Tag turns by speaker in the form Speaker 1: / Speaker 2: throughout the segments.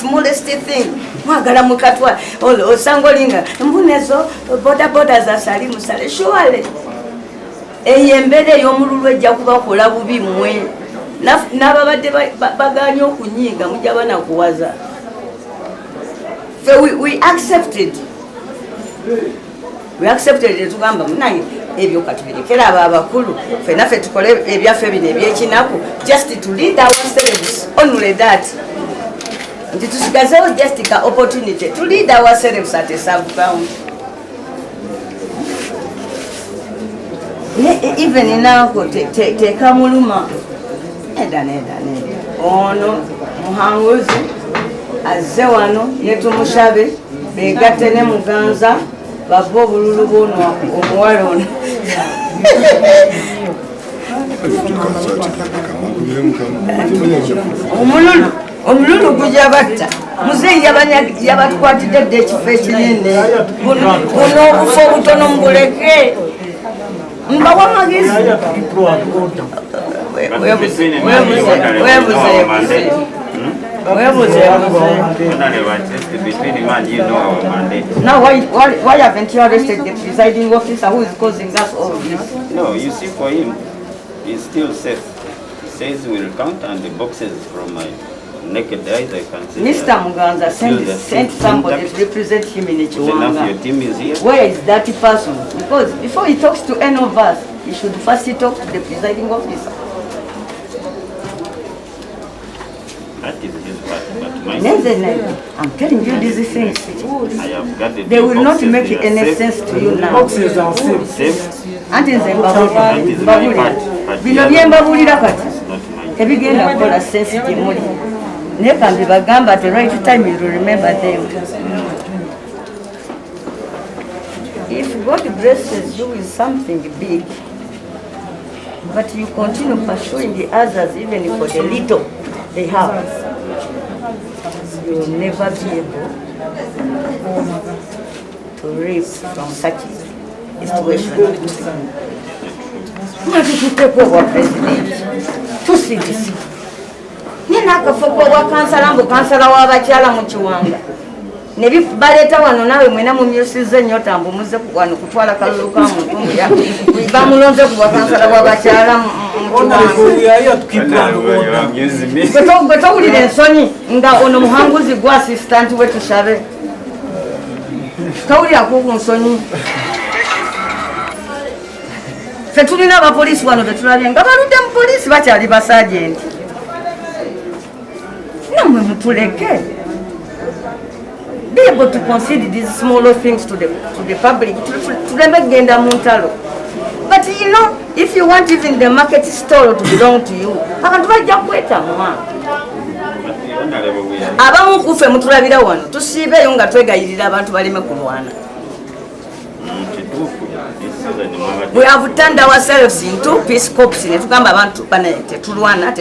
Speaker 1: Molesty thing. Mwagala mukatwa osangolinga mbunezo boda za salimu sale surely eyembere y'omululu ejja kubakola bubi mmwe n'ababadde baganye okunyiiga mujja bana kuwaza we accepted tugamba munaye ebyo katubirekera abo abakulu ffenaffe tukole ebyaffe bino ebyekinaku just to lead ourselves only that nti tusigazewo just ka opportunity to lead ourselves at a sub-ground. Even now, take a muluma. Ono, Muhanguzi, Azewano, Yetu Mushabe, Begatene Muganza, Babo Lulubono, Omuaron. Omululu gujabata muzeyi yabatwatidde ekifo ekinene buno obufo obutono mbuleke mbawa amagezi Now why haven't you arrested the presiding officer who is causing us all this?
Speaker 2: No, you see, for him he's still safe. He says we will count and the boxes from my naked eyes I can see.
Speaker 1: Mr. Muganza sent somebody to represent him in Chiwanga.
Speaker 2: Your team is here.
Speaker 1: Where is that person? Because before he talks to any of us, he should first talk to the presiding officer.
Speaker 2: That is his part, but mine.
Speaker 1: I'm telling you these things.
Speaker 2: I have got the
Speaker 1: they will not make any sense to you now.
Speaker 3: Boxes are safe.
Speaker 1: Anti nze mbabulira. Bino bye mbabulira kati. Ebigenda kukola sense gyemuli. Naye kambi bagamba at the right time you will remember them. If God blesses you with something big, but you continue pursuing the others even for the little they have, you will never be able to reap from such a situation. Mwatututekwa president tusidisi nina akafokwa wa kansala mbu kansala w'abakyala mu Kiwanga ne baleta wano nawe mwena mumyusize nnyo tambu muze wano kutwala kalulu ka muntu ya bamulonze ku kansala w'abakyala mu Kiwanga betowulira ensonyi nga ono Muhanguzi gwa assistant we Tushabe tawulira ku nsonyi fe tulina abapoliisi wano betulabye nga baludde mu poliisi bakyali basajenti namwe mutuleke be able to concede these smaller things to the public tulembe kugenda mu ntalo. But you know, if you want even the market store to belong to you, abantu bajja kwetamwa. Abamu kufe mutulabira wano tusiibeyo nga twegayirira abantu baleme kulwana. We have turned ourselves into peace corps. Netugamba abantu bana tetulwana.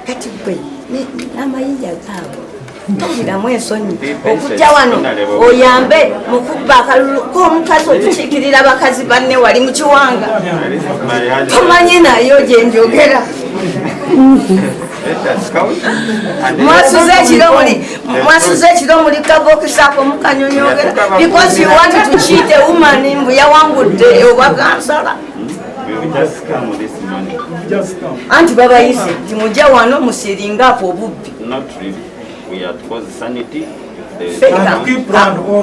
Speaker 1: Kati bwe n'amayinja gaabo toliramu ensonyi okujja wano oyambe mu kubba akalulu k'omukazi okukiikirira abakazi banne wali mu Kiwanga tomanyi nayo gye njogera mwasuze ekiro muli kabokisako mukanyonyogera because you want to cheat a woman mbu yawangudde obwa kansala anti babayise timujja wano musiringako obubbi.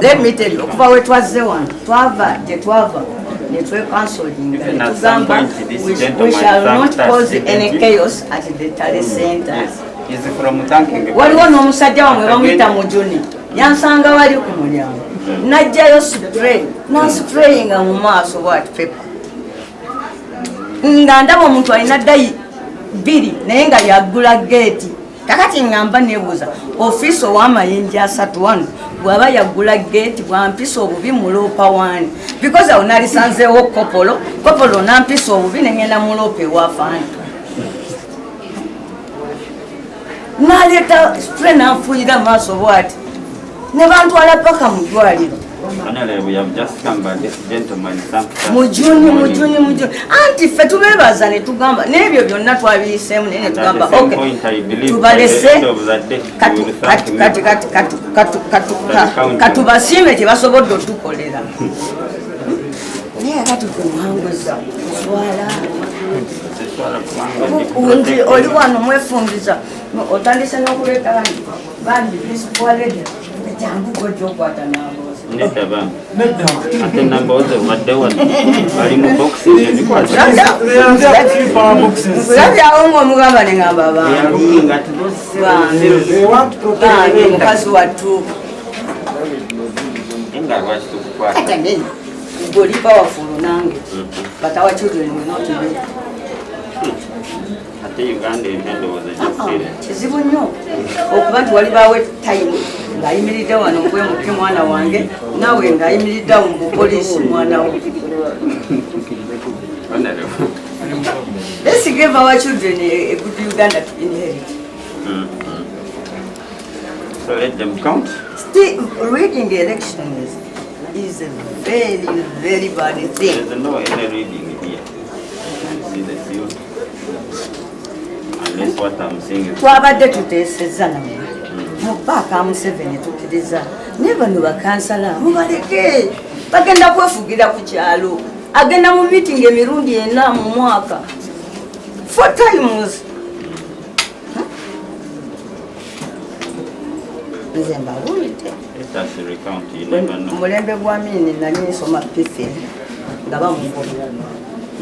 Speaker 1: Let me tell you, okuva we twazze wano twava gye twava ne twekansolinga ne tugamba we shall not cause any chaos at the Tale Center. Waliwo n'omusajja wamwe bamuyita Mujuni yansanga wali ku mulyango najjayo spray nansprayinga mu maaso bwati pepa nga ndaba omuntu alina dayi biri naye nga yaggula geeti kakati ngamba nebuuza ofiisi ow'amayinja 31 bw'aba yaggula geeti bwampisa obubi muloopa wani because awo nalisanzeewo kopolo nampisa obubi nengenda muloopa ewafaantu naleeta spray nanfuuyira maaso bwati ne bantwala paka mu ddwaliro mujuni anti ffe tubeebaza ne tugamba n'ebyo byonna twabiyiseemu naye ne tugamba tubalese katubasiime tebasobodde otukolera naye akati gwe muhanguza swala nti oli wano mwefungiza otandise n'okuleeta bandi bisitwalede jangu gojja okwata n'aboozi
Speaker 2: ate namba oze obadde wano bali mu bokisi
Speaker 1: kulabyawo ng'omugamba ne ngamba bange mukazi wattu goli powerful nange but our children will not be kizibu nnyo okuba nti walibaawo time ng'ayimiridde wano nkwemuke mwana wange naawe ng'ayimiridde awo mu bupoliisi mwana wo. Let's give our children a good Uganda to inherit.
Speaker 2: So let them count.
Speaker 1: Still, reading elections is a very, very bad thing.
Speaker 2: There's no any reading here. See the seal. Unless what I'm saying is...
Speaker 1: Twabadde tuteesezza namwe mu paaka Museveni tukkiriza naye bano bakansala mubaleke bagenda kwefugira ku kyalo agenda mu meeting emirundi 4 mu mwaka 4 times. Nze mbawulidde mulembe gwa Amini nali nsoma pife nga bamugoba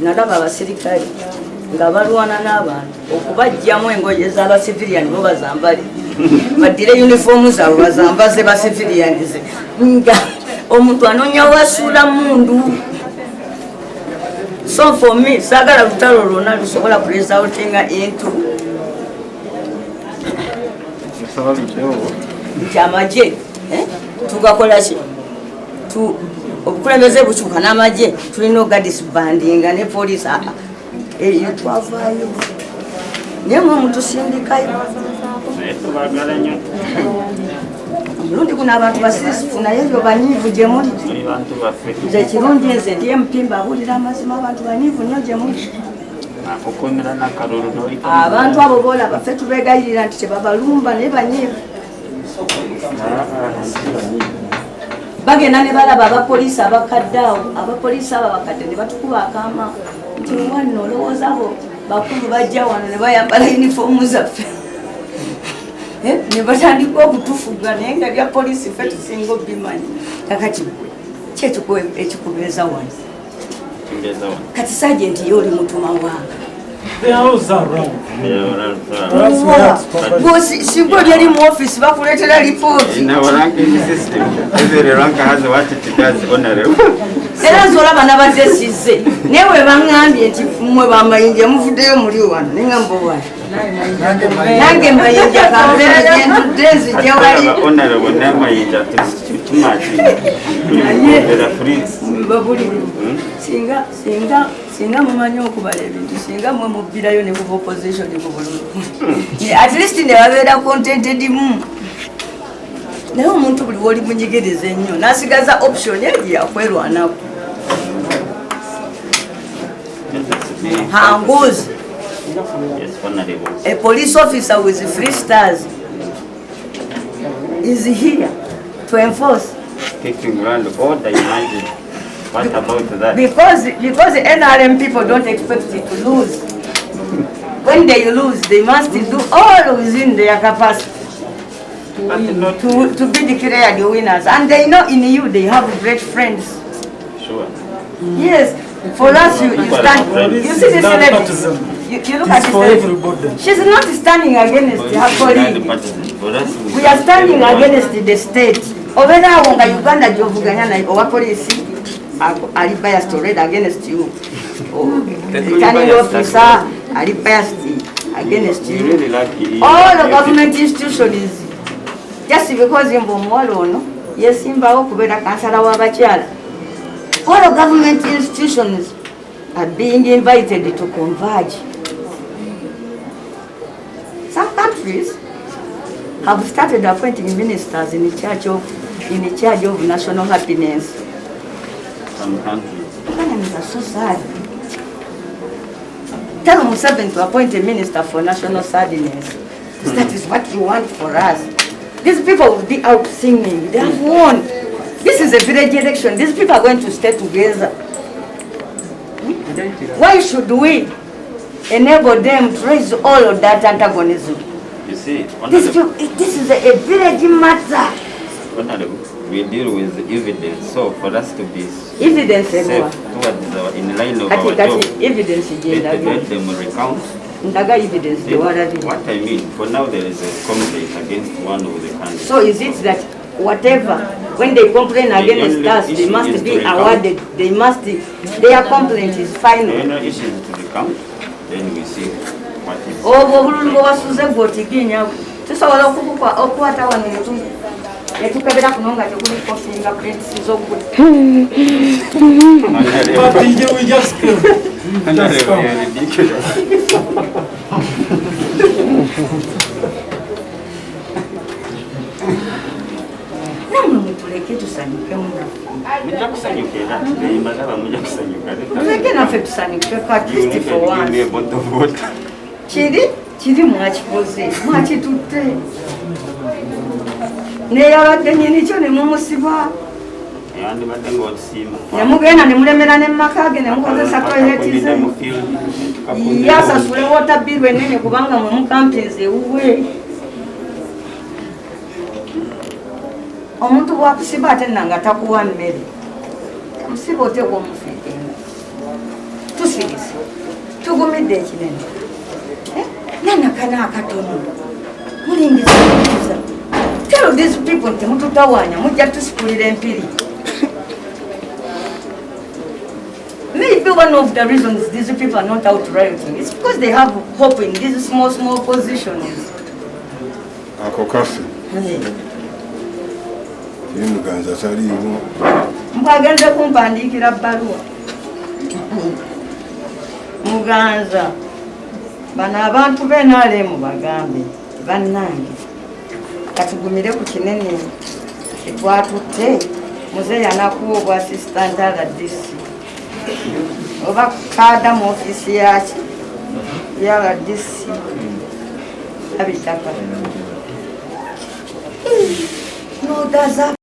Speaker 1: nalaba abasirikale nga balwana n'abantu okubajjamu engoye z'abasiviliani bo bazambale badire uniformu zaabwe bazambaze basivilianize nga omuntu anoonya wasuula mundu. So for me saagala lutalo lwonna lusobola kuresultinga into nti amagye tugakola ki obukulembeze bukyuka n'amagye tulina ogadisbandinga ne poliisi eyo twavaayo naye mwe mutusindikayo omulundi guno abantu basirisifu naye ebyo banyiivu gye muli nze kirungi nze ndi empimba abulira amazima abantu banyiivu nnyo gye muli abantu abo boolaba ffe tubeegayirira nti tebabalumba naye banyiivu bagenda ne balaba abapoliisi abakadde awo abapoliisi abo abakadde ne batukuba akaama nti wanno olowooza abo bakulu bajja wano ne bayambala yunifoomu zaffe ne batandika okutufuga naye nga bya poliisi ffe tusinga obimanyi kakati ekikubeeza wano kati sajenti ye oli mutuma wanga singa oli eri mu offisi bakuleetera lipooti era nzolaba nabazesize naye we baŋŋambye nti mmwe bamayinja muvuddeyo muli wano naye nga mbowani nange mayinja kambeera gyentudde nzijja wali babulire singa mumanyi okubala ebintu singa mwe mubbirayo ne kuba opposition ku bulungi at least ne babeera contented mu naye omuntu buli woli munyigereza ennyo n'asigaza option egi yakwerwanako hangozi a police officer with 3 stars is here to enforce
Speaker 2: kicking around order. Imagine what about that?
Speaker 1: Because the NRM people don't expect it to lose. When they lose, they must do all within their capacity to be declared the winners. And they know in you they have great friends.
Speaker 2: Sure.
Speaker 1: Yes. For us, you stand. You see this lady. You look at this lady. She's not standing against her colleague. We are standing against the state. Obera wonga Uganda jovuganya na owa police ali biased already against you. Returning officer ali biased against you.
Speaker 2: Really lucky.
Speaker 1: All the government institutions, just because in Bomolo, yes, in Baokubera Kansala Wabachala, all the government institutions are being invited to converge. Some countries have started appointing ministers in charge of national happiness.
Speaker 2: Some countries.
Speaker 1: Economies are so sad. Tell Museveni to appoint a minister for national sadness. That is what you want for us. These people will be out singing. They have won. This is a village election. These people are going to stay together. Why should we enable them to raise all of that antagonism?
Speaker 2: You see,
Speaker 1: This is a village matter.
Speaker 2: we deal with evidence, so for us to be
Speaker 1: Evidence
Speaker 2: safe towards in line of our job,
Speaker 1: evidence
Speaker 2: let them recount.
Speaker 1: evidence.
Speaker 2: What I mean, for now there is a complaint against one of the candidates.
Speaker 1: So is it that whatever, when they complain against us, they must be awarded, their complaint is final?
Speaker 2: When the issue is to recount, then we see what is.
Speaker 3: But we just come.
Speaker 1: Chiri mwachikoze mwachitutte neyabadde nyini kyo ne mumusiba nemugenda nemulemera nemumaka ge nemukozesa toileti ze yasasule wotabirwa enene kubanga mwemukampinze ewuwe omuntu bwakusiba ate nanga takuwa mmere musiba otekwa omufiidenga tusirise tugumidde ekinene nanakana akatono mulingiza. Tell these people nti mututawanya mujja tusikulira empiri. Maybe one of the reasons these people are not out rioting is because they have hope in these small positions.
Speaker 4: Ako kafe. Muganza taliiwo.
Speaker 1: Mpagenze kumpandiikira bbaluwa. Muganza. Bano abantu b'NRM bagambe bannange katugumire ku kinene etwatutte muzeeyi anakuwa obwa assistant RDC oba kaada mu ofisi yaki ya RDC abitaka. No,